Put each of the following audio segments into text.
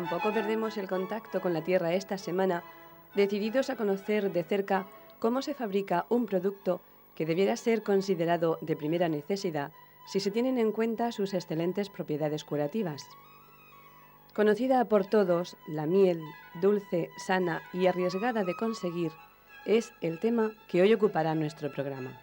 tampoco perdemos el contacto con la tierra esta semana, decididos a conocer de cerca cómo se fabrica un producto que debiera ser considerado de primera necesidad si se tienen en cuenta sus excelentes propiedades curativas. Conocida por todos, la miel, dulce, sana y arriesgada de conseguir, es el tema que hoy ocupará nuestro programa.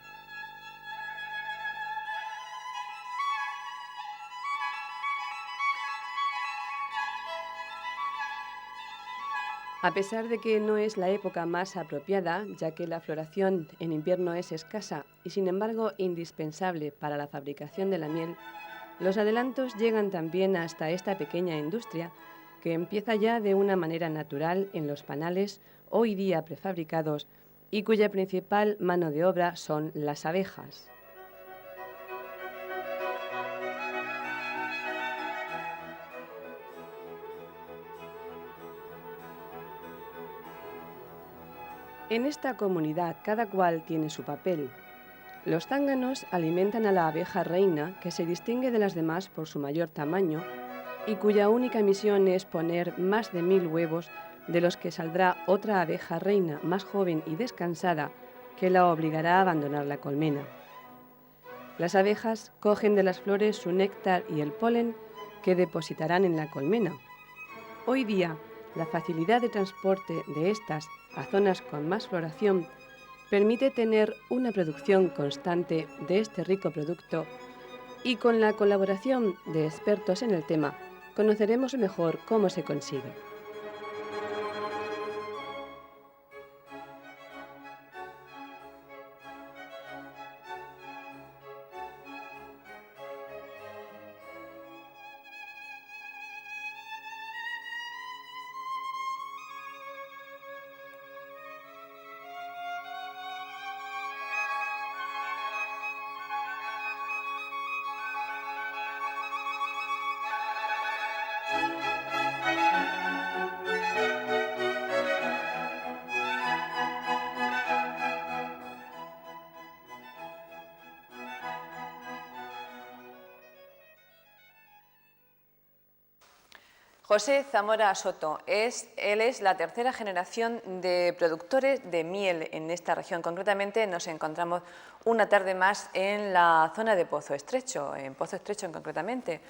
A pesar de que no es la época más apropiada, ya que la floración en invierno es escasa y sin embargo indispensable para la fabricación de la miel, los adelantos llegan también hasta esta pequeña industria que empieza ya de una manera natural en los panales hoy día prefabricados y cuya principal mano de obra son las abejas. En esta comunidad cada cual tiene su papel. Los zánganos alimentan a la abeja reina, que se distingue de las demás por su mayor tamaño y cuya única misión es poner más de 1000 huevos, de los que saldrá otra abeja reina más joven y descansada que la obligará a abandonar la colmena. Las abejas cogen de las flores su néctar y el polen que depositarán en la colmena. Hoy día, la facilidad de transporte de estas a zonas con más floración permite tener una producción constante de este rico producto y con la colaboración de expertos en el tema conoceremos mejor cómo se consigue. José Zamora Soto, él es la tercera generación de productores de miel en esta región. Concretamente nos encontramos una tarde más en la zona de Pozo Estrecho, en Pozo Estrecho concretamente.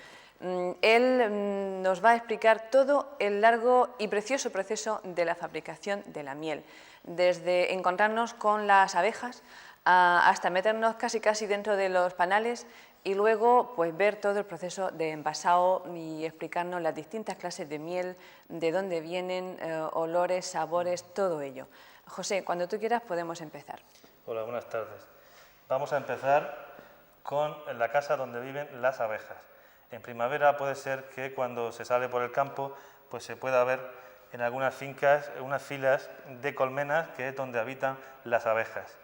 Él nos va a explicar todo el largo y precioso proceso de la fabricación de la miel, desde encontrarnos con las abejas hasta meternos casi dentro de los panales y luego pues ver todo el proceso de envasado y explicarnos las distintas clases de miel, de dónde vienen, olores, sabores, todo ello. José, cuando tú quieras podemos empezar. Hola, buenas tardes. Vamos a empezar con la casa donde viven las abejas. En primavera puede ser que cuando se sale por el campo pues se pueda ver en algunas fincas unas filas de colmenas que es donde habitan las abejas.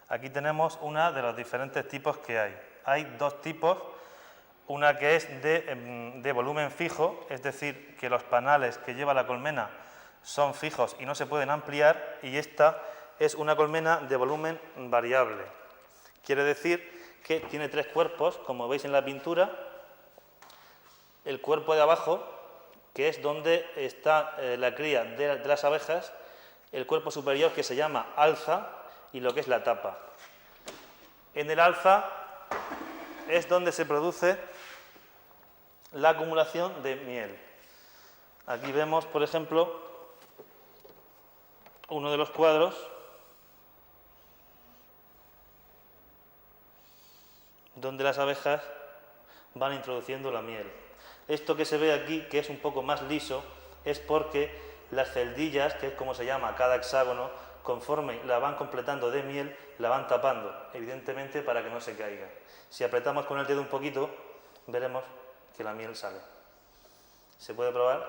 Aquí tenemos una de los diferentes tipos que hay. Hay dos tipos, una que es de volumen fijo, es decir, que los panales que lleva la colmena son fijos y no se pueden ampliar, y esta es una colmena de volumen variable. Quiere decir que tiene tres cuerpos, como veis en la pintura. El cuerpo de abajo, que es donde está la cría de las abejas, el cuerpo superior que se llama alza y lo que es la tapa. En el alza es donde se produce la acumulación de miel. Aquí vemos, por ejemplo, uno de los cuadros donde las abejas van introduciendo la miel. Esto que se ve aquí, que es un poco más liso, es porque las celdillas, que es como se llama cada hexágono, conforme la van completando de miel, la van tapando, evidentemente para que no se caiga. Si apretamos con el dedo un poquito, veremos que la miel sale. ¿Se puede probar?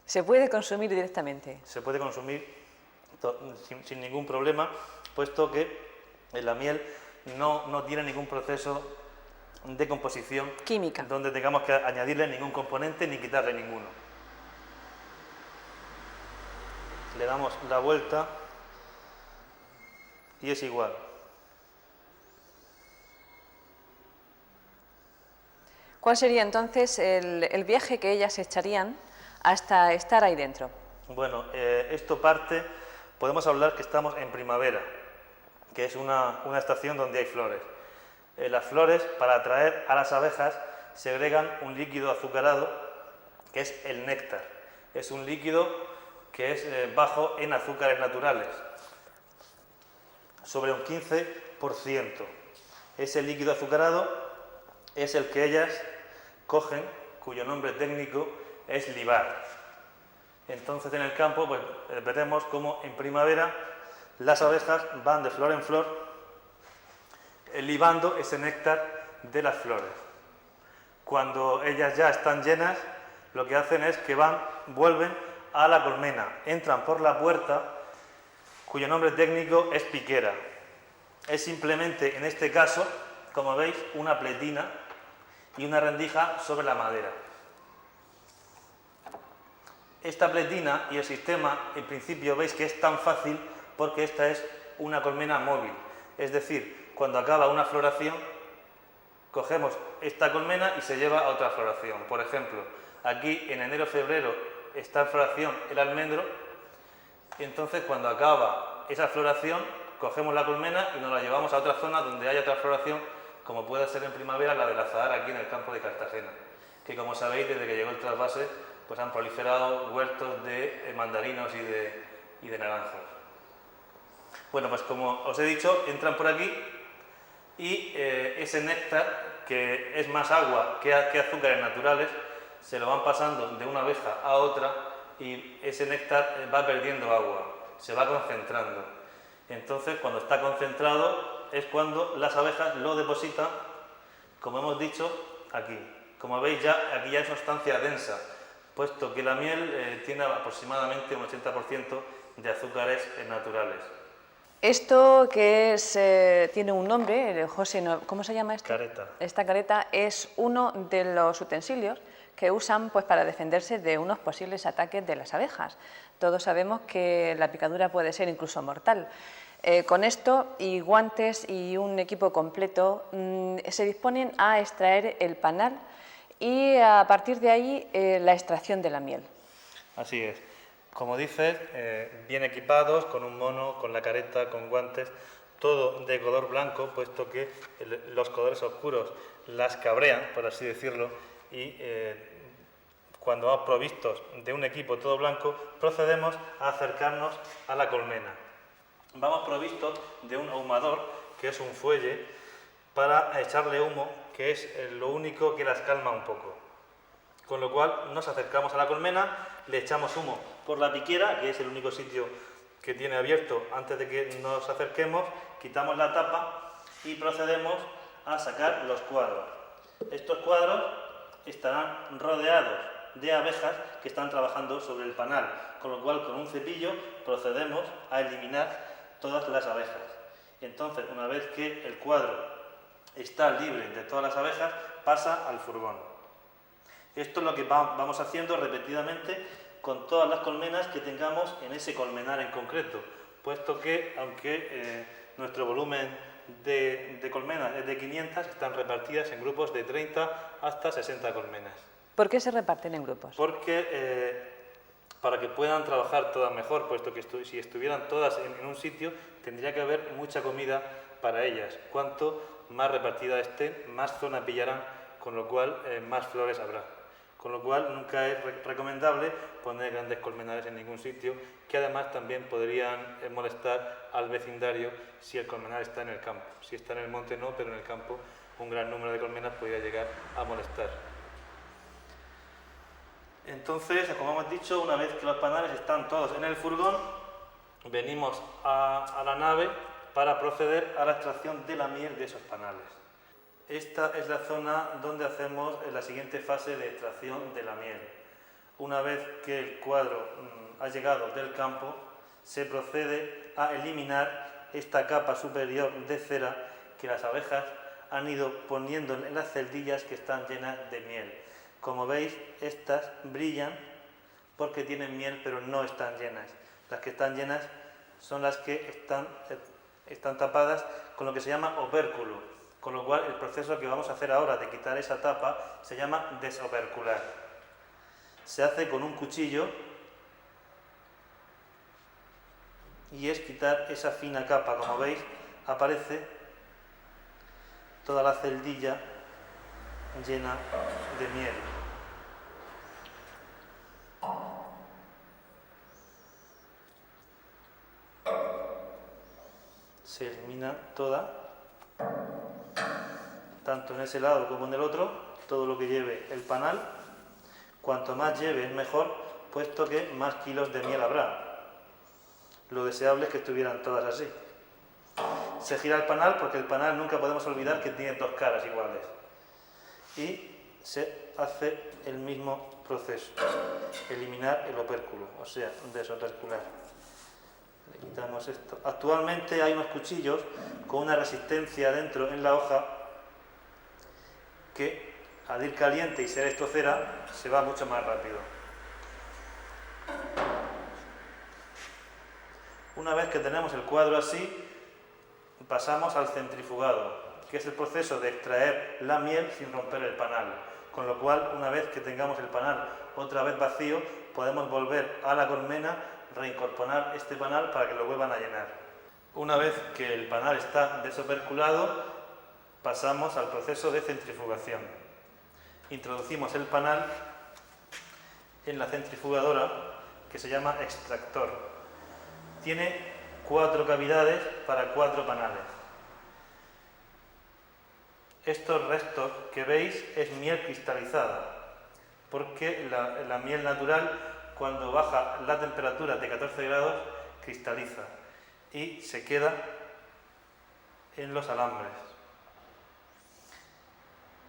¿Se puede consumir directamente? Se puede consumir sin ningún problema, puesto que la miel no tiene ningún proceso de composición química, donde tengamos que añadirle ningún componente ni quitarle ninguno. Le damos la vuelta y es igual. ¿Cuál sería entonces el viaje que ellas echarían hasta estar ahí dentro? Bueno, esto parte, podemos hablar que estamos en primavera, que es una estación donde hay flores. Las flores, para atraer a las abejas, segregan un líquido azucarado, que es el néctar. Es un líquido que es bajo en azúcares naturales, sobre un 15%. Ese líquido azucarado es el que ellas cogen, cuyo nombre técnico es libar. Entonces en el campo pues, veremos cómo en primavera las abejas van de flor en flor libando ese néctar de las flores. Cuando ellas ya están llenas, lo que hacen es que vuelven a la colmena, entran por la puerta, cuyo nombre técnico es piquera. Es simplemente, en este caso, como veis, una pletina y una rendija sobre la madera. Esta pletina y el sistema, en principio, veis que es tan fácil porque esta es una colmena móvil. Es decir, cuando acaba una floración, cogemos esta colmena y se lleva a otra floración. Por ejemplo, aquí en enero-febrero está en floración el almendro, y entonces cuando acaba esa floración, cogemos la colmena y nos la llevamos a otra zona donde haya otra floración, como puede ser en primavera la del azahar aquí en el campo de Cartagena, que como sabéis, desde que llegó el trasvase, pues han proliferado huertos de mandarinos y de naranjas. Bueno, pues como os he dicho, entran por aquí y ese néctar, que es más agua que azúcares naturales, se lo van pasando de una abeja a otra y ese néctar va perdiendo agua, se va concentrando. Entonces, cuando está concentrado es cuando las abejas lo depositan, como hemos dicho, aquí. Como veis, aquí ya es sustancia densa, puesto que la miel tiene aproximadamente un 80% de azúcares naturales. Esto que es, tiene un nombre, José, ¿cómo se llama esto? Careta. Esta careta es uno de los utensilios que usan pues, para defenderse de unos posibles ataques de las abejas. Todos sabemos que la picadura puede ser incluso mortal. Con esto y guantes y un equipo completo se disponen a extraer el panal y a partir de ahí la extracción de la miel. Así es. Como dices, bien equipados, con un mono, con la careta, con guantes, todo de color blanco, puesto que los colores oscuros las cabrean, por así decirlo, y cuando vamos provistos de un equipo todo blanco, procedemos a acercarnos a la colmena. Vamos provistos de un ahumador, que es un fuelle, para echarle humo, que es lo único que las calma un poco. Con lo cual nos acercamos a la colmena, le echamos humo por la piquera, que es el único sitio que tiene abierto antes de que nos acerquemos, quitamos la tapa y procedemos a sacar los cuadros. Estos cuadros estarán rodeados de abejas que están trabajando sobre el panal, con lo cual con un cepillo procedemos a eliminar todas las abejas. Entonces, una vez que el cuadro está libre de todas las abejas, pasa al furgón. Esto es lo que vamos haciendo repetidamente con todas las colmenas que tengamos en ese colmenar en concreto, puesto que, aunque nuestro volumen de colmenas es de 500, están repartidas en grupos de 30 hasta 60 colmenas. ¿Por qué se reparten en grupos? Porque para que puedan trabajar todas mejor, puesto que si estuvieran todas en un sitio, tendría que haber mucha comida para ellas. Cuanto más repartida estén, más zona pillarán, con lo cual más flores habrá. Con lo cual nunca es recomendable poner grandes colmenares en ningún sitio, que además también podrían molestar al vecindario si el colmenar está en el campo. Si está en el monte no, pero en el campo un gran número de colmenas podría llegar a molestar. Entonces, como hemos dicho, una vez que los panales están todos en el furgón, venimos a la nave para proceder a la extracción de la miel de esos panales. Esta es la zona donde hacemos la siguiente fase de extracción de la miel. Una vez que el cuadro ha llegado del campo, se procede a eliminar esta capa superior de cera que las abejas han ido poniendo en las celdillas que están llenas de miel. Como veis, estas brillan porque tienen miel, pero no están llenas. Las que están llenas son las que están tapadas con lo que se llama opérculo. Con lo cual, el proceso que vamos a hacer ahora de quitar esa tapa se llama desopercular. Se hace con un cuchillo y es quitar esa fina capa. Como veis, aparece toda la celdilla llena de miel. Se elimina toda, tanto en ese lado como en el otro, todo lo que lleve el panal. Cuanto más lleve es mejor, puesto que más kilos de miel habrá. Lo deseable es que estuvieran todas así. Se gira el panal porque el panal nunca podemos olvidar que tiene dos caras iguales. Y se hace el mismo proceso, eliminar el opérculo, o sea, desopercular. Le quitamos esto. Actualmente hay unos cuchillos con una resistencia dentro en la hoja que al ir caliente y ser esto cera se va mucho más rápido. Una vez que tenemos el cuadro así, pasamos al centrifugado, que es el proceso de extraer la miel sin romper el panal. Con lo cual, una vez que tengamos el panal otra vez vacío, podemos volver a la colmena, reincorporar este panal para que lo vuelvan a llenar. Una vez que el panal está desoperculado, pasamos al proceso de centrifugación. Introducimos el panal en la centrifugadora, que se llama extractor. Tiene 4 cavidades para 4 panales. Estos restos que veis es miel cristalizada, porque la miel natural, cuando baja la temperatura de 14 grados, cristaliza y se queda en los alambres.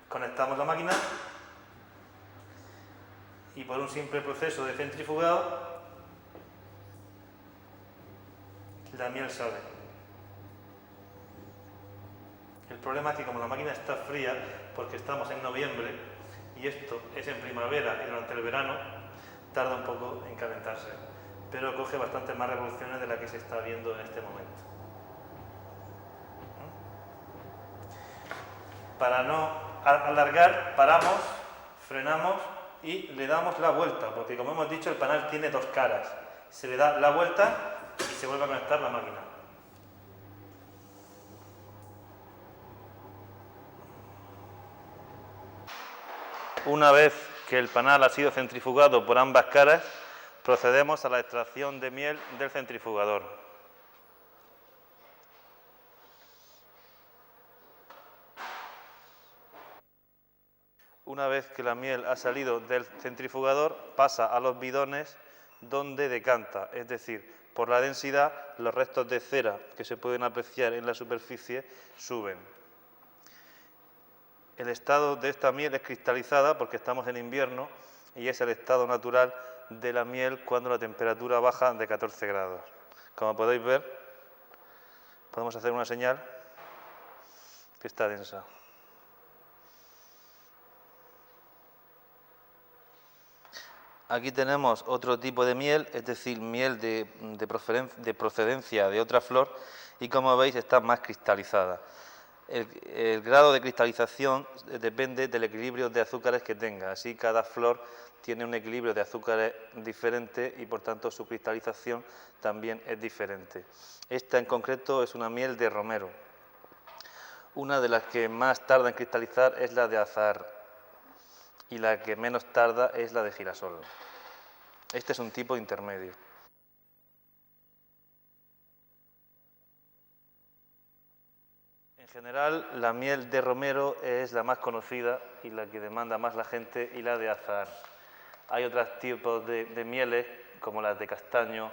Conectamos la máquina y por un simple proceso de centrifugado la miel sale. El problema es que como la máquina está fría, porque estamos en noviembre y esto es en primavera y durante el verano, tarda un poco en calentarse, pero coge bastantes más revoluciones de las que se está viendo en este momento. Para no alargar, paramos, frenamos y le damos la vuelta, porque como hemos dicho, el panal tiene 2 caras. Se le da la vuelta y se vuelve a conectar la máquina. Una vez que el panal ha sido centrifugado por ambas caras, procedemos a la extracción de miel del centrifugador. Una vez que la miel ha salido del centrifugador, pasa a los bidones donde decanta, es decir, por la densidad, los restos de cera que se pueden apreciar en la superficie suben. El estado de esta miel es cristalizada porque estamos en invierno y es el estado natural de la miel cuando la temperatura baja de 14 grados. Como podéis ver, podemos hacer una señal que está densa. Aquí tenemos otro tipo de miel, es decir, miel de procedencia de otra flor y como veis está más cristalizada. El grado de cristalización depende del equilibrio de azúcares que tenga, así cada flor tiene un equilibrio de azúcares diferente y por tanto su cristalización también es diferente. Esta en concreto es una miel de romero. Una de las que más tarda en cristalizar es la de azahar y la que menos tarda es la de girasol. Este es un tipo intermedio. En general, la miel de romero es la más conocida y la que demanda más la gente, y la de azahar. Hay otros tipos de mieles, como las de castaño,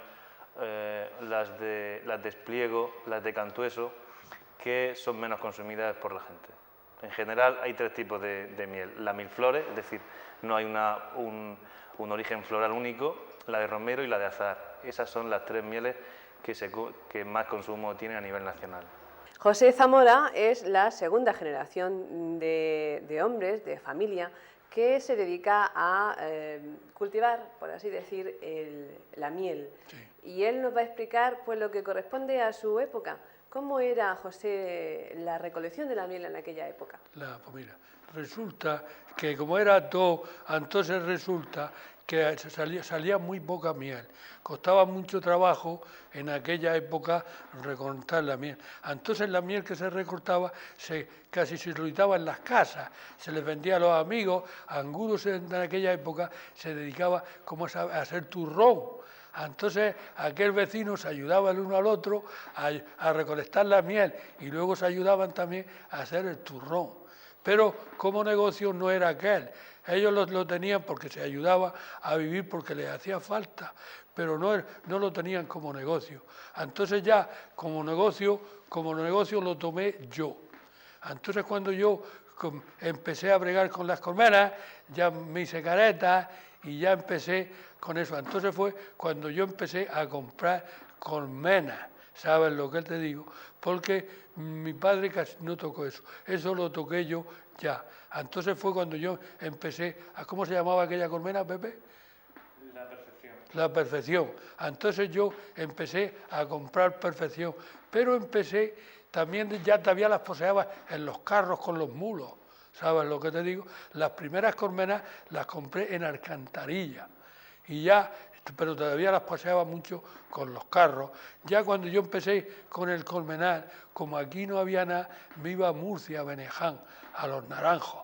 las de espliego, las de cantueso, que son menos consumidas por la gente. En general, hay 3 tipos de miel. La milflores, es decir, no hay un origen floral único, la de romero y la de azahar. Esas son las 3 mieles que más consumo tienen a nivel nacional. José Zamora es la segunda generación de hombres, de familia, que se dedica a cultivar, por así decir, la miel. Sí. Y él nos va a explicar pues, lo que corresponde a su época, ¿Cómo era, José, la recolección de la miel en aquella época? Pues mira, resulta que como era todo, entonces resulta que salía muy poca miel. Costaba mucho trabajo en aquella época recortar la miel. Entonces la miel que se recortaba casi se utilizaba en las casas, se les vendía a los amigos. Angulos en aquella época se dedicaba como a hacer turrón. Entonces aquel vecino se ayudaba el uno al otro a recolectar la miel y luego se ayudaban también a hacer el turrón. Pero como negocio no era aquel. Ellos lo tenían porque se ayudaba a vivir porque les hacía falta, pero no lo tenían como negocio. Entonces ya como negocio lo tomé yo. Entonces cuando yo empecé a bregar con las colmenas, ya me hice caretas y ya empecé con eso. Entonces fue cuando yo empecé a comprar colmenas, ¿sabes lo que te digo? Porque mi padre casi no tocó eso lo toqué yo ya. Entonces fue cuando yo empecé, ¿cómo se llamaba aquella colmena, Pepe? La perfección. La perfección. Entonces yo empecé a comprar perfección, pero empecé también, ya todavía las poseaba en los carros con los mulos, ¿sabes lo que te digo? Las primeras colmenas las compré en Alcantarilla y ya, pero todavía las paseaba mucho con los carros. Ya cuando yo empecé con el colmenar, como aquí no había nada, me iba a Murcia, a Beneján, a Los Naranjos.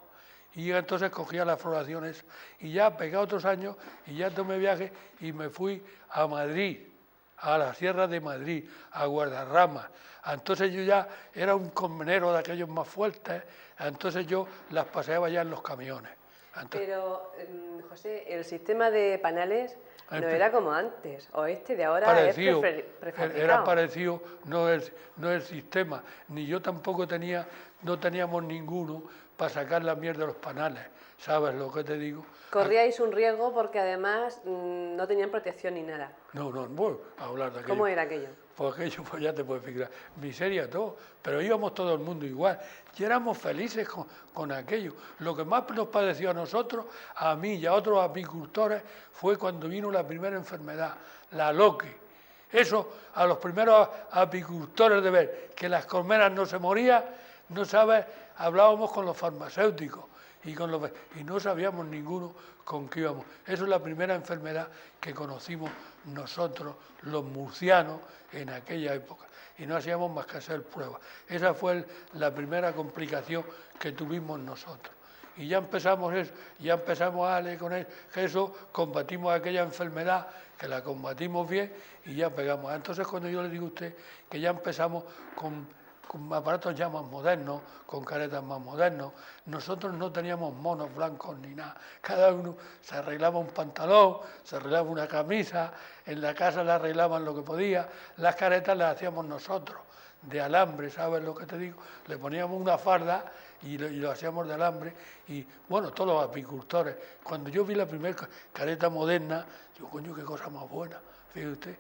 Y entonces cogía las floraciones y ya pegué otros años y ya tomé viaje y me fui a Madrid, a la Sierra de Madrid, a Guadarrama. Entonces yo ya era un colmenero de aquellos más fuertes, entonces yo las paseaba ya en los camiones. Pero, José, el sistema de panales no era como antes, o este de ahora parecido, es prefabricado. era parecido, no el sistema, ni yo tampoco no teníamos ninguno para sacar la miel de los panales, ¿sabes lo que te digo? Corríais un riesgo porque además no tenían protección ni nada. No voy a hablar de aquello. ¿Cómo era aquello? Pues aquello, pues ya te puedes figurar, miseria todo, pero íbamos todo el mundo igual y éramos felices con aquello. Lo que más nos padeció a nosotros, a mí y a otros apicultores, fue cuando vino la primera enfermedad, la loque. Eso, a los primeros apicultores de ver que las colmenas no se morían, no sabes, hablábamos con los farmacéuticos y no sabíamos ninguno con qué íbamos. Eso es la primera enfermedad que conocimos nosotros, los murcianos, en aquella época. Y no hacíamos más que hacer pruebas. Esa fue la primera complicación que tuvimos nosotros. Y ya empezamos eso, ya empezamos a con eso, combatimos aquella enfermedad, que la combatimos bien y ya pegamos. Entonces cuando yo le digo a usted que ya empezamos con aparatos ya más modernos, con caretas más modernos. Nosotros no teníamos monos blancos ni nada. Cada uno se arreglaba un pantalón, se arreglaba una camisa, en la casa le arreglaban lo que podía. Las caretas las hacíamos nosotros, de alambre, ¿sabes lo que te digo? Le poníamos una farda y lo hacíamos de alambre. Y bueno, todos los apicultores. Cuando yo vi la primera careta moderna, digo, coño, qué cosa más buena, fíjate usted,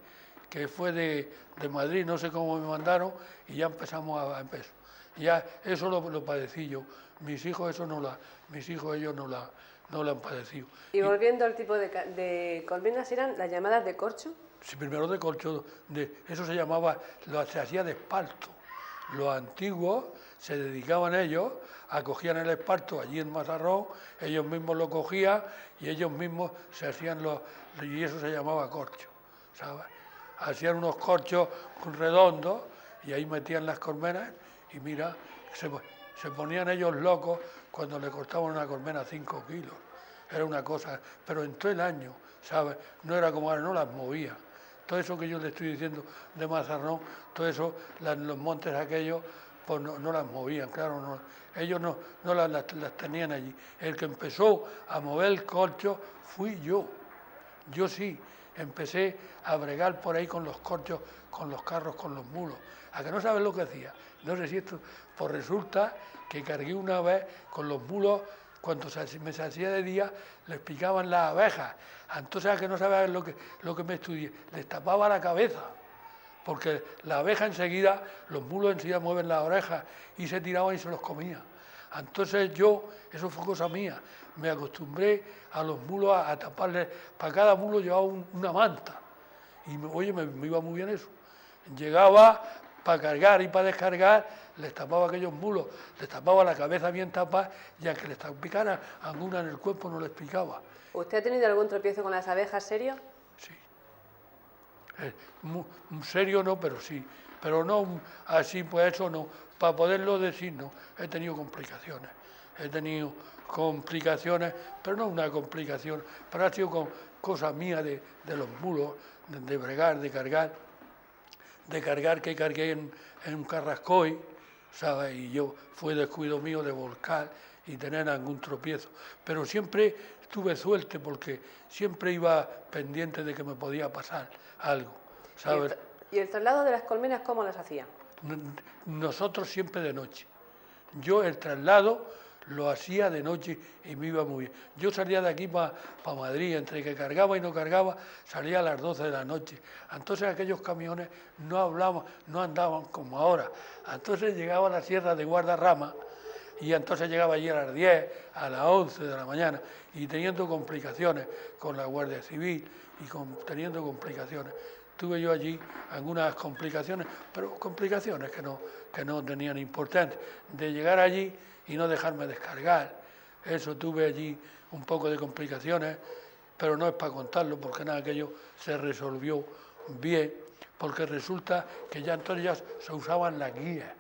que fue de Madrid, no sé cómo me mandaron, y ya empezamos a empezar. Ya eso lo padecí yo. Mis hijos eso ellos no la han padecido. Y volviendo al tipo de colmenas, ¿eran las llamadas de corcho? Sí, primero de corcho, eso se llamaba, se hacía de esparto. Los antiguos se dedicaban ellos, acogían el esparto allí en Mazarrón, ellos mismos lo cogían y ellos mismos se hacían y eso se llamaba corcho, ¿sabes? Hacían unos corchos redondos y ahí metían las colmenas y mira, se ponían ellos locos cuando le cortaban una colmena 5 kilos. Era una cosa, pero en todo el año, ¿sabes? No era como ahora, no las movía. Todo eso que yo le estoy diciendo de Mazarrón, todo eso, los montes aquellos, pues no las movían, claro, ellos no las tenían allí. El que empezó a mover el corcho fui yo sí. Empecé a bregar por ahí con los corchos, con los carros, con los mulos. ¿A que no sabes lo que hacía? No sé si esto, pues resulta que cargué una vez con los mulos, cuando me se hacía de día, les picaban las abejas. Entonces, ¿a que no sabes lo que me estudié? Les tapaba la cabeza, porque la abeja enseguida, los mulos enseguida mueven las orejas y se tiraban y se los comían. Entonces eso fue cosa mía, me acostumbré a los mulos a taparles, para cada mulo llevaba una manta y me iba muy bien eso. Llegaba, para cargar y para descargar, les tapaba aquellos mulos, les tapaba la cabeza bien tapada, y a que les picara alguna en el cuerpo no les picaba. ¿Usted ha tenido algún tropiezo con las abejas serio? Sí. Serio no, pero sí. Pero no así, pues eso no. Para poderlo decir, no. He tenido complicaciones. He tenido complicaciones, pero no una complicación, pero ha sido con cosas mías de los mulos, de bregar, de cargar que cargué en un carrascoy, ¿sabes? Y yo fue descuido mío de volcar y tener algún tropiezo. Pero siempre tuve suerte porque siempre iba pendiente de que me podía pasar algo, ¿sabes? ¿Y el traslado de las colmenas cómo las hacía? Nosotros siempre de noche. Yo el traslado lo hacía de noche y me iba muy bien. Yo salía de aquí para Madrid, entre que cargaba y no cargaba, salía a las 12 de la noche. Entonces aquellos camiones no andaban como ahora. Entonces llegaba a la sierra de Guardarrama y entonces llegaba allí a las 10, a las 11 de la mañana y teniendo complicaciones con la Guardia Civil y teniendo complicaciones. Tuve yo allí algunas complicaciones, pero complicaciones que no tenían importancia. De llegar allí y no dejarme descargar. Eso tuve allí un poco de complicaciones, pero no es para contarlo, porque nada, aquello se resolvió bien, porque resulta que ya entonces ya se usaban las guías.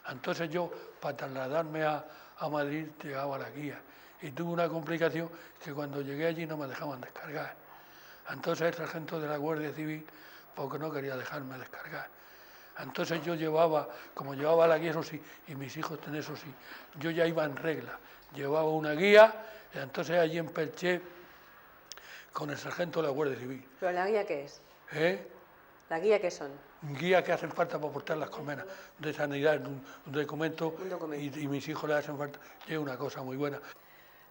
Entonces yo, para trasladarme a Madrid, llegaba a la guía. Y tuve una complicación que cuando llegué allí no me dejaban descargar. Entonces el sargento de la Guardia Civil, porque no quería dejarme descargar. Entonces yo como llevaba la guía, eso sí, y mis hijos tenían eso sí, yo ya iba en regla. Llevaba una guía, y entonces allí en Perché, con el sargento de la Guardia Civil. ¿Pero la guía qué es? ¿La guía qué son? Guías que hacen falta para portar las colmenas de sanidad, un documento. Y mis hijos le hacen falta. Y es una cosa muy buena.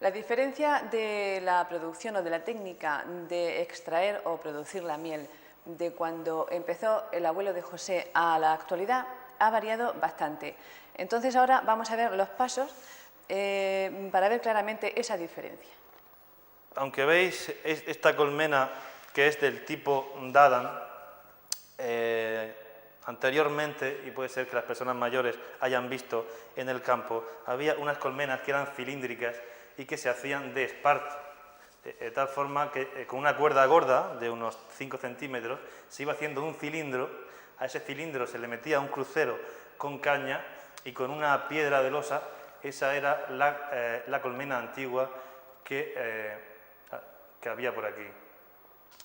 La diferencia de la producción o de la técnica de extraer o producir la miel de cuando empezó el abuelo de José a la actualidad ha variado bastante. Entonces ahora vamos a ver los pasos para ver claramente esa diferencia. Aunque veis esta colmena que es del tipo Dadan, anteriormente, y puede ser que las personas mayores hayan visto en el campo, había unas colmenas que eran cilíndricas y que se hacían de esparto, de tal forma que con una cuerda gorda de unos 5 centímetros se iba haciendo un cilindro. A ese cilindro se le metía un crucero con caña y con una piedra de losa. Esa era la colmena antigua que había por aquí.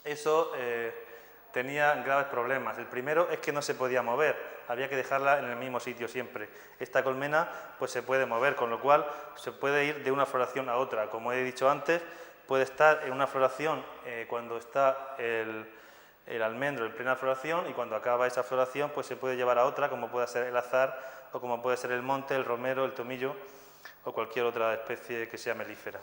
Eso tenía graves problemas. El primero es que no se podía mover, había que dejarla en el mismo sitio siempre. Esta colmena pues se puede mover, con lo cual se puede ir de una floración a otra. Como he dicho antes, puede estar en una floración cuando está el almendro en plena floración, y cuando acaba esa floración pues se puede llevar a otra, como puede ser el azahar o como puede ser el monte, el romero, el tomillo o cualquier otra especie que sea melífera.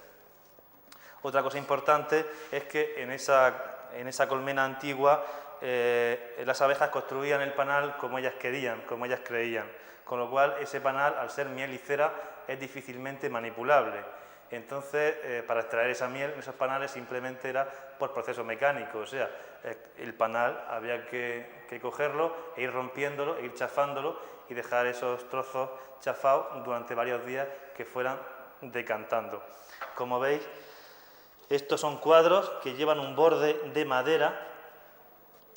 Otra cosa importante es que en esa colmena antigua las abejas construían el panal como ellas querían, como ellas creían, con lo cual ese panal, al ser miel y cera, es difícilmente manipulable. Entonces, para extraer esa miel, esos panales simplemente era por proceso mecánico, o sea, el panal había que cogerlo e ir rompiéndolo, e ir chafándolo y dejar esos trozos chafados durante varios días que fueran decantando. Como veis, estos son cuadros que llevan un borde de madera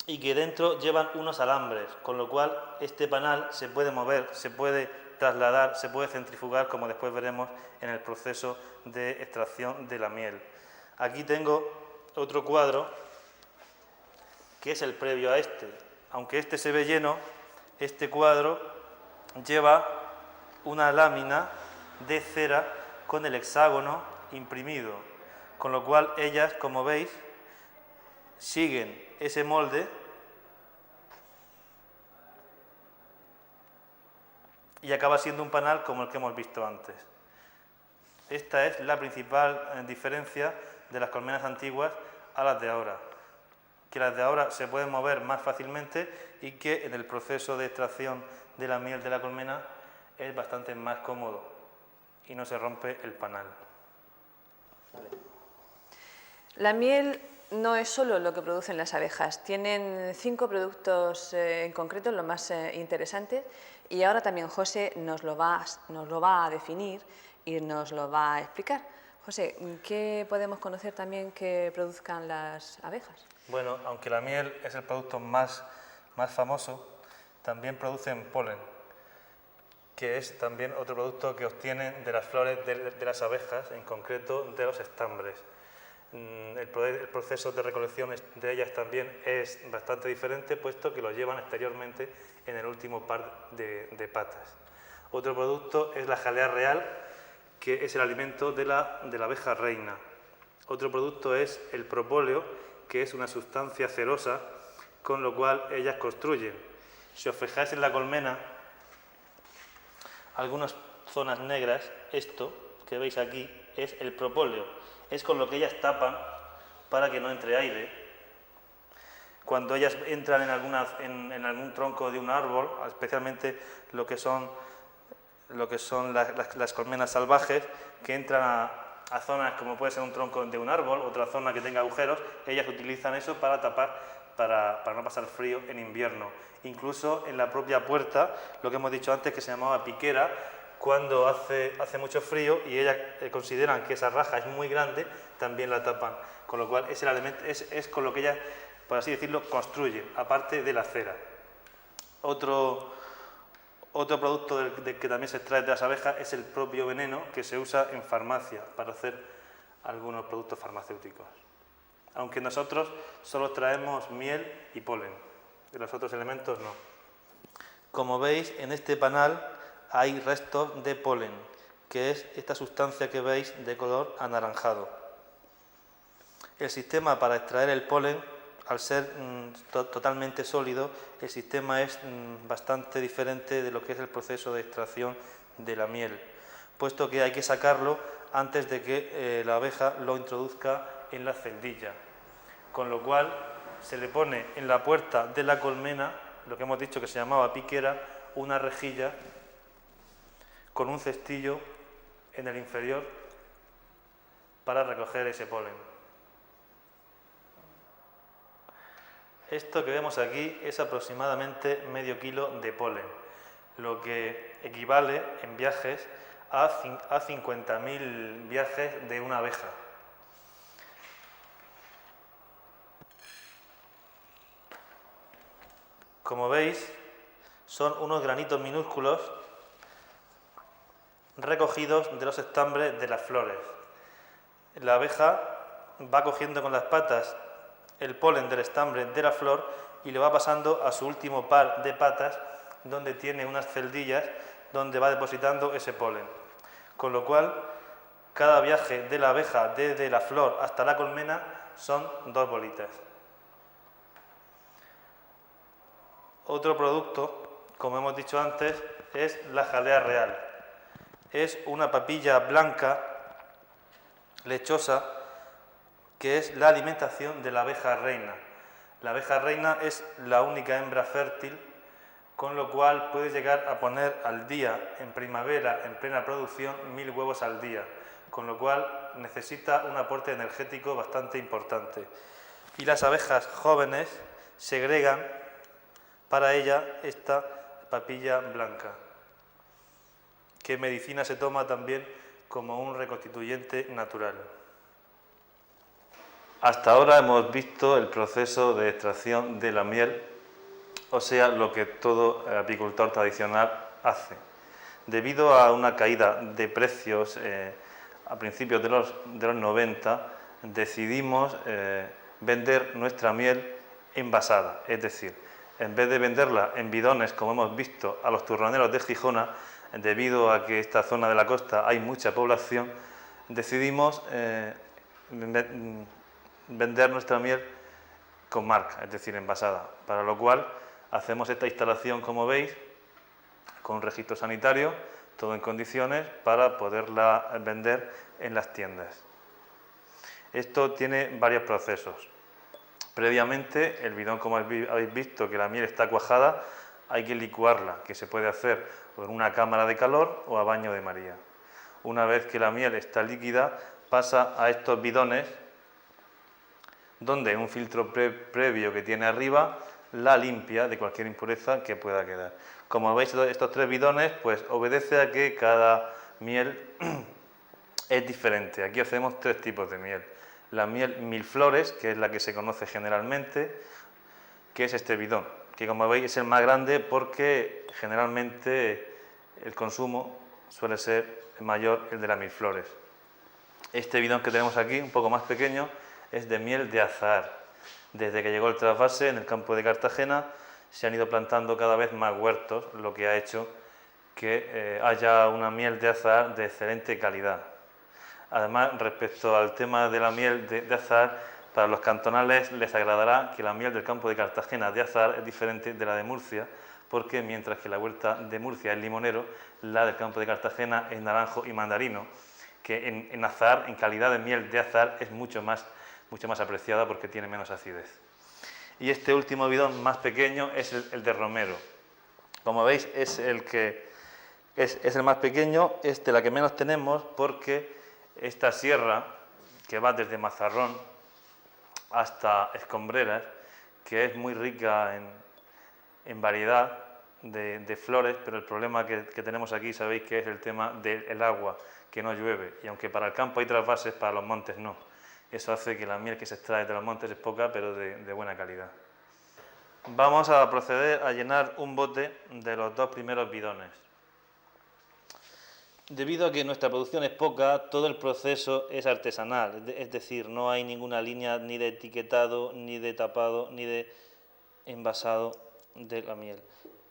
y que dentro llevan unos alambres, con lo cual este panal se puede mover, se puede trasladar, se puede centrifugar, como después veremos en el proceso de extracción de la miel. Aquí tengo otro cuadro que es el previo a este. Aunque este se ve lleno, este cuadro lleva una lámina de cera con el hexágono imprimido, con lo cual ellas, como veis, siguen ese molde y acaba siendo un panal como el que hemos visto antes. Esta es la principal diferencia de las colmenas antiguas a las de ahora, que las de ahora se pueden mover más fácilmente y que en el proceso de extracción de la miel de la colmena es bastante más cómodo y no se rompe el panal. La miel no es solo lo que producen las abejas, tienen 5 productos en concreto, lo más interesante, y ahora también José nos lo va a definir y nos lo va a explicar. José, ¿qué podemos conocer también que produzcan las abejas? Bueno, aunque la miel es el producto más famoso, también producen polen, que es también otro producto que obtienen de las flores de las abejas, en concreto de los estambres. El proceso de recolección de ellas también es bastante diferente, puesto que lo llevan exteriormente en el último par de patas. Otro producto es la jalea real, que es el alimento de la abeja reina. Otro producto es el propóleo, que es una sustancia cerosa, con lo cual ellas construyen. Si os fijáis en la colmena, algunas zonas negras, esto que veis aquí es el propóleo, es con lo que ellas tapan para que no entre aire. Cuando ellas entran en algún tronco de un árbol, especialmente lo que son las colmenas salvajes, que entran a zonas como puede ser un tronco de un árbol, otra zona que tenga agujeros, ellas utilizan eso para tapar, para no pasar frío en invierno. Incluso en la propia puerta, lo que hemos dicho antes, que se llamaba piquera, cuando hace mucho frío y ellas consideran que esa raja es muy grande, también la tapan. Con lo cual es el elemento, es con lo que ellas, por así decirlo, construyen, aparte de la cera. Otro producto que también se extrae de las abejas es el propio veneno, que se usa en farmacia para hacer algunos productos farmacéuticos. Aunque nosotros solo traemos miel y polen, de los otros elementos no. Como veis, en este panal hay restos de polen, que es esta sustancia que veis de color anaranjado. El sistema para extraer el polen, al ser totalmente sólido, el sistema es bastante diferente de lo que es el proceso de extracción de la miel, puesto que hay que sacarlo antes de que la abeja lo introduzca en la celdilla, con lo cual se le pone en la puerta de la colmena, lo que hemos dicho que se llamaba piquera, una rejilla con un cestillo en el inferior para recoger ese polen. Esto que vemos aquí es aproximadamente medio kilo de polen, lo que equivale en viajes a 50.000 viajes de una abeja. Como veis, son unos granitos minúsculos recogidos de los estambres de las flores. La abeja va cogiendo con las patas el polen del estambre de la flor y le va pasando a su último par de patas, donde tiene unas celdillas donde va depositando ese polen. Con lo cual, cada viaje de la abeja desde la flor hasta la colmena son 2 bolitas. Otro producto, como hemos dicho antes, es la jalea real. Es una papilla blanca, lechosa, que es la alimentación de la abeja reina. La abeja reina es la única hembra fértil, con lo cual puede llegar a poner al día, en primavera, en plena producción, 1000 huevos al día, con lo cual necesita un aporte energético bastante importante. Y las abejas jóvenes segregan para ella esta papilla blanca, que en medicina se toma también como un reconstituyente natural. Hasta ahora hemos visto el proceso de extracción de la miel, o sea, lo que todo apicultor tradicional hace. Debido a una caída de precios a principios de los 90, decidimos vender nuestra miel envasada, es decir, en vez de venderla en bidones, como hemos visto, a los turroneros de Gijona, debido a que en esta zona de la costa hay mucha población, decidimos vender nuestra miel con marca, es decir, envasada, para lo cual hacemos esta instalación, como veis, con un registro sanitario, todo en condiciones para poderla vender en las tiendas. Esto tiene varios procesos. Previamente, el bidón, como habéis visto, que la miel está cuajada, hay que licuarla, que se puede hacer en una cámara de calor o a baño de María. Una vez que la miel está líquida, pasa a estos bidones donde un filtro previo que tiene arriba la limpia de cualquier impureza que pueda quedar. Como veis, estos 3 bidones pues obedece a que cada miel es diferente. Aquí hacemos 3 tipos de miel. La miel 1000 flores, que es la que se conoce generalmente, que es este bidón, que como veis es el más grande porque generalmente el consumo suele ser mayor el de las 1000 flores. Este bidón que tenemos aquí, un poco más pequeño, es de miel de azahar. Desde que llegó el trasvase en el campo de Cartagena se han ido plantando cada vez más huertos, lo que ha hecho que haya una miel de azahar de excelente calidad. Además, respecto al tema de la miel de azahar, para los cantonales les agradará que la miel del campo de Cartagena de azahar es diferente de la de Murcia, porque mientras que la huerta de Murcia es limonero, la del campo de Cartagena es naranjo y mandarino, que en azahar, en calidad de miel de azahar, es mucho más apreciada porque tiene menos acidez. Y este último bidón más pequeño es el de romero. Como veis, es el más pequeño, es de la que menos tenemos porque esta sierra, que va desde Mazarrón hasta Escombreras, que es muy rica en variedad de flores, pero el problema que tenemos aquí, sabéis que es el tema del agua, que no llueve, y aunque para el campo hay trasvases, para los montes no. Eso hace que la miel que se extrae de los montes es poca, pero de buena calidad. Vamos a proceder a llenar un bote de los 2 primeros bidones. Debido a que nuestra producción es poca, todo el proceso es artesanal, es decir, no hay ninguna línea ni de etiquetado, ni de tapado, ni de envasado de la miel.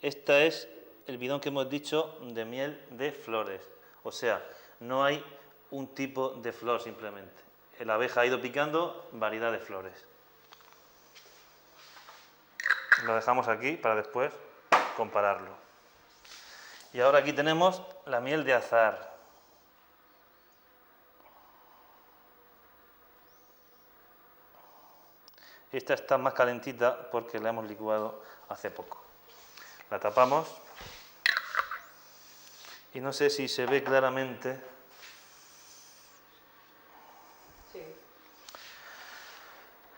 Este es el bidón que hemos dicho de miel de flores, o sea, no hay un tipo de flor simplemente. La abeja ha ido picando variedad de flores. Lo dejamos aquí para después compararlo. Y ahora aquí tenemos la miel de azahar. Esta está más calentita porque la hemos licuado hace poco. La tapamos y no sé si se ve claramente. Sí.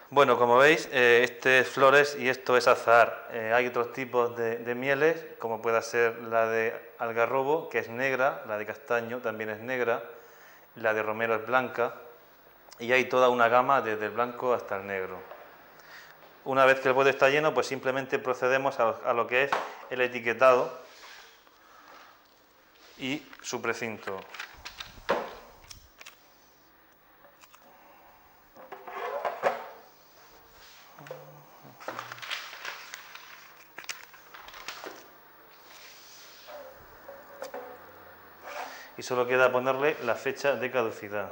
Bueno, como veis, este es flores y esto es azahar. Hay otros tipos de mieles, como pueda ser la de algarrobo, que es negra, la de castaño también es negra, la de romero es blanca, y hay toda una gama desde el blanco hasta el negro. Una vez que el bote está lleno, pues simplemente procedemos a lo que es el etiquetado y su precinto. Y solo queda ponerle la fecha de caducidad.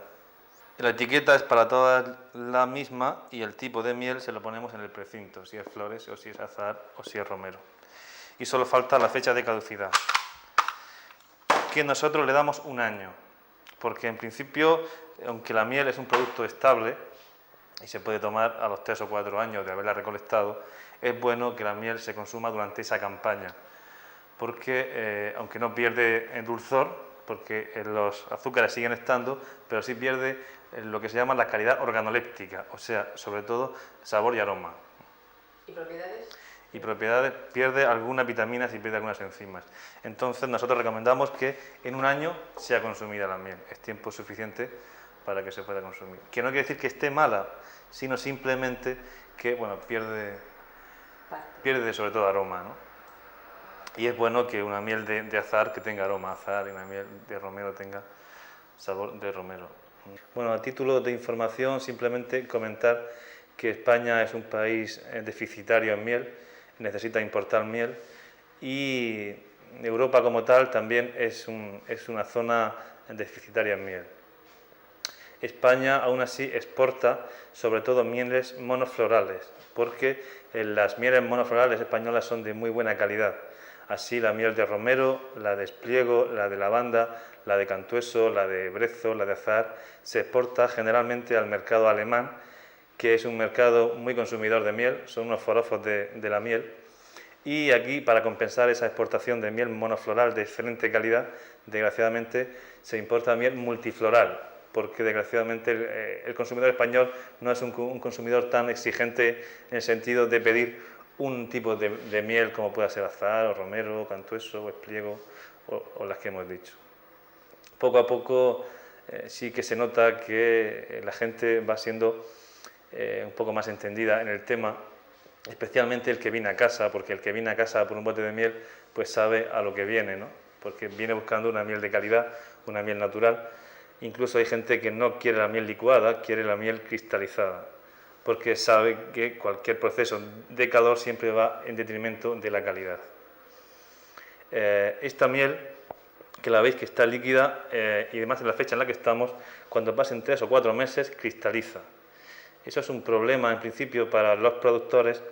La etiqueta es para todas la misma y el tipo de miel se lo ponemos en el precinto, si es flores o si es azahar o si es romero. Y solo falta la fecha de caducidad, que nosotros le damos 1 año, porque en principio, aunque la miel es un producto estable y se puede tomar a los 3 o 4 años de haberla recolectado, es bueno que la miel se consuma durante esa campaña, porque aunque no pierde el dulzor, porque los azúcares siguen estando, pero sí pierde lo que se llama la calidad organoléptica, o sea, sobre todo sabor y aroma. ¿Y propiedades? Y propiedades, pierde algunas vitaminas y pierde algunas enzimas. Entonces nosotros recomendamos que en 1 año sea consumida la miel, es tiempo suficiente para que se pueda consumir. Que no quiere decir que esté mala, sino simplemente que bueno, pierde sobre todo aroma, ¿no? Y es bueno que una miel de azahar que tenga aroma a azahar y una miel de romero tenga sabor de romero. Bueno, a título de información, simplemente comentar que España es un país deficitario en miel, necesita importar miel y Europa como tal también es una zona deficitaria en miel. España aún así exporta sobre todo mieles monoflorales, porque las mieles monoflorales españolas son de muy buena calidad. Así la miel de romero, la de espliego, la de lavanda, la de cantueso, la de brezo, la de azahar, se exporta generalmente al mercado alemán, que es un mercado muy consumidor de miel, son unos forofos de la miel. Y aquí, para compensar esa exportación de miel monofloral de excelente calidad, desgraciadamente se importa miel multifloral, porque desgraciadamente el consumidor español no es un consumidor tan exigente en el sentido de pedir un tipo de miel como pueda ser azahar, o romero, o cantueso, o espliego, o las que hemos dicho. Poco a poco sí que se nota que la gente va siendo un poco más entendida en el tema, especialmente el que viene a casa, porque el que viene a casa por un bote de miel pues sabe a lo que viene, ¿no? Porque viene buscando una miel de calidad, una miel natural. Incluso hay gente que no quiere la miel licuada, quiere la miel cristalizada, porque sabe que cualquier proceso de calor siempre va en detrimento de la calidad. Esta miel, que la veis que está líquida, y además en la fecha en la que estamos, cuando pasen 3 o 4 meses, cristaliza. Eso es un problema en principio para los productores,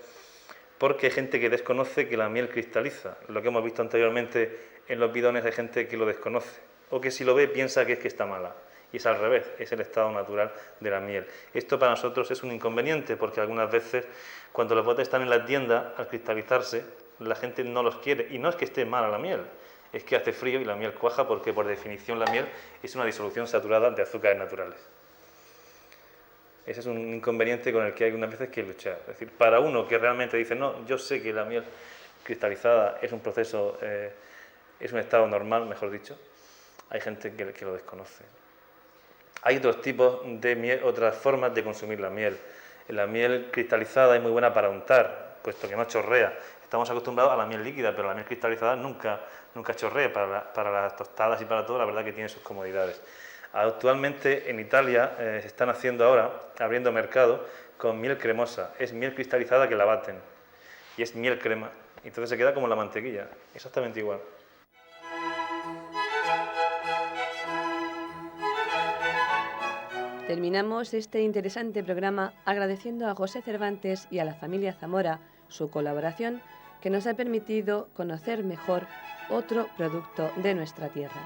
porque hay gente que desconoce que la miel cristaliza. Lo que hemos visto anteriormente en los bidones, hay gente que lo desconoce, o que si lo ve piensa que es que está mala. Y es al revés, es el estado natural de la miel. Esto para nosotros es un inconveniente, porque algunas veces cuando los botes están en la tienda, al cristalizarse, la gente no los quiere. Y no es que esté mala la miel, es que hace frío y la miel cuaja, porque por definición la miel es una disolución saturada de azúcares naturales. Ese es un inconveniente con el que hay algunas veces que luchar. Es decir, para uno que realmente dice, no, yo sé que la miel cristalizada es un proceso, es un estado normal, mejor dicho, hay gente que lo desconoce. Hay otros tipos de miel, otras formas de consumir la miel. La miel cristalizada es muy buena para untar, puesto que no chorrea. Estamos acostumbrados a la miel líquida, pero la miel cristalizada nunca chorrea. Para las tostadas y para todo, la verdad que tiene sus comodidades. Actualmente en Italia se están haciendo ahora, abriendo mercado con miel cremosa. Es miel cristalizada que la baten y es miel crema. Entonces se queda como la mantequilla, exactamente igual. Terminamos este interesante programa agradeciendo a José Cervantes y a la familia Zamora su colaboración, que nos ha permitido conocer mejor otro producto de nuestra tierra.